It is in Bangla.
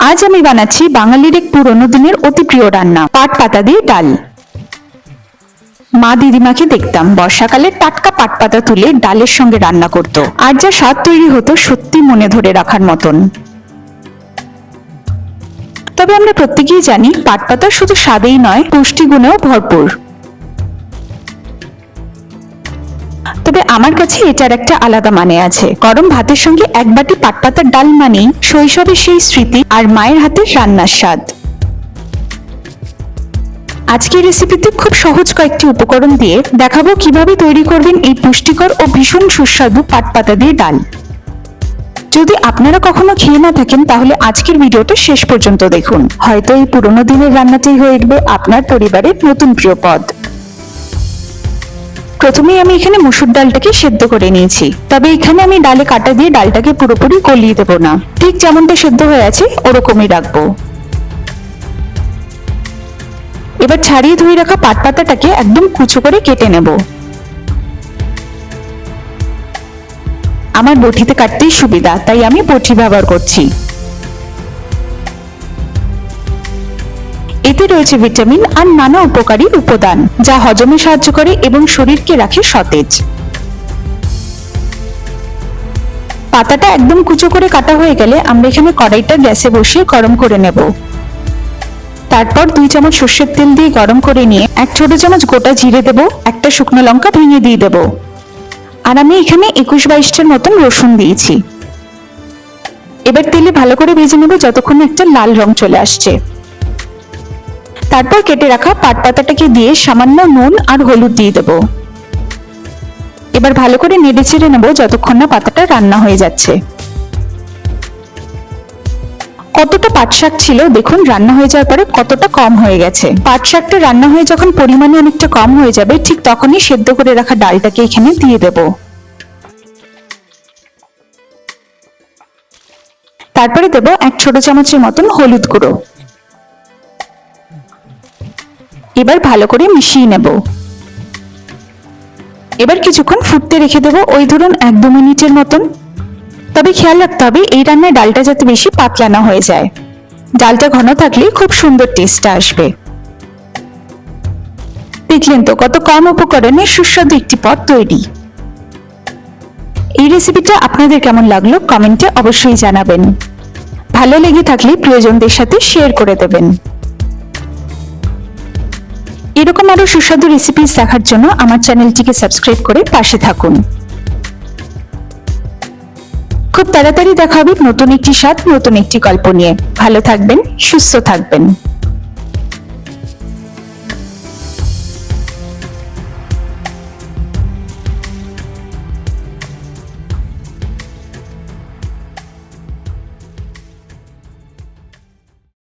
আজ আমি বানাচ্ছি বাঙালির এক পুরনো দিনের অতি প্রিয় রান্না, পাট পাতা দিয়ে ডাল। মা দিদিমাকে দেখতাম বর্ষাকালে টাটকা পাট পাতা তুলে ডালের সঙ্গে রান্না করত, আর যা স্বাদ তৈরি হতো সত্যি মনে ধরে রাখার মতন। তবে আমরা প্রত্যেকেই জানি পাট পাতা শুধু স্বাদেই নয়, পুষ্টিগুণেও ভরপুর। তবে আমার কাছে এটার একটা আলাদা মানে আছে। গরম ভাতের সঙ্গে এক বাটি পাট পাতার ডাল মানেই শৈশবের সেই স্মৃতি আর মায়ের হাতের রান্নার স্বাদ। আজকের রেসিপিতে খুব সহজ কয়েকটি উপকরণ দিয়ে দেখাবো কিভাবে তৈরি করবেন এই পুষ্টিকর ও ভীষণ সুস্বাদু পাট পাতা দিয়ে ডাল। যদি আপনারা কখনো খেয়ে না থাকেন তাহলে আজকের ভিডিওটা শেষ পর্যন্ত দেখুন, হয়তো এই পুরোনো দিনের রান্নাটাই হয়ে উঠবে আপনার পরিবারের নতুন প্রিয় পদ। প্রথমেই আমি এখানে মসুর ডালটাকে সেদ্ধ করে নিয়েছি, তবে এখানে আমি ডালে কাটা দিয়ে ডালটাকে পুরোপুরি গলিয়ে দেবো না, ঠিক যেমনটা সেদ্ধ হয়ে আছে ওরকমই রাখবো। এবার ছাড়িয়ে ধুয়ে রাখা পাট পাতাটাকে একদম কুচো করে কেটে নেব। আমার বটিতে কাটতেই সুবিধা, তাই আমি বটি ব্যবহার করছি। এতে রয়েছে ভিটামিন আর নানা উপকারী উপাদান, যা হজমে সাহায্য করে এবং শরীরকে রাখে সতেজ। পাতাটা একদম কুচো করে কাটা হয়ে গেলে আমরা এখানে কড়াইটা গ্যাসে বসিয়ে গরম করে নেব। তারপর 2 চামচ সর্ষের তেল দিয়ে গরম করে নিয়ে 1 ছোট চামচ গোটা জিরে দেব, একটা শুকনো লঙ্কা ভেঙে দিয়ে দেব, আর আমি এখানে 21-22টার মতন রসুন দিয়েছি। এবার তেলে ভালো করে ভেজে নেব যতক্ষণ একটা লাল রং চলে আসছে। তারপর কেটে রাখা পাট পাতাটাকে দিয়ে সামান্য নুন আর হলুদ দিয়ে দেব। এবার ভালো করে নেড়ে চেড়ে নেব যতক্ষণ না পাতাটা রান্না হয়ে যাচ্ছে। কতটা পাট শাক ছিল দেখুন, রান্না হয়ে যাওয়ার পরে কতটা কম হয়ে গেছে। পাট শাকটা রান্না হয়ে যখন পরিমাণে অনেকটা কম হয়ে যাবে, ঠিক তখনই সেদ্ধ করে রাখা ডালটাকে এখানে দিয়ে দেব। তারপরে দেব 1 ছোট চামচের মতন হলুদ গুঁড়ো। এবার ভালো করে মিশিয়ে নেব। এবার কিছুক্ষণ ফুটতে রেখে দেব, ওই ধরুন 1-2 মিনিটের মতন। তবে খেয়াল রাখতে হবে এই রান্নায় ডালটা যাতে বেশি পাতলা না হয়ে যায়। ডালটা ঘন থাকলে খুব সুন্দর টেস্ট আসবে। দেখলেন তো কত কম উপকরণে সুস্বাদু একটি পদ তৈরি। এই রেসিপিটা আপনাদের কেমন লাগলো কমেন্টে অবশ্যই জানাবেন। ভালো লেগে থাকলে প্রিয়জনদের সাথে শেয়ার করে দেবেন। এরকম আরো সুস্বাদু রেসিপিস দেখার জন্য আমার চ্যানেলটিকে সাবস্ক্রাইব করে পাশে থাকুন। খুব তাড়াতাড়ি দেখা হবে নতুন একটি স্বাদ, নতুন একটি গল্প নিয়ে। ভালো থাকবেন, সুস্থ থাকবেন।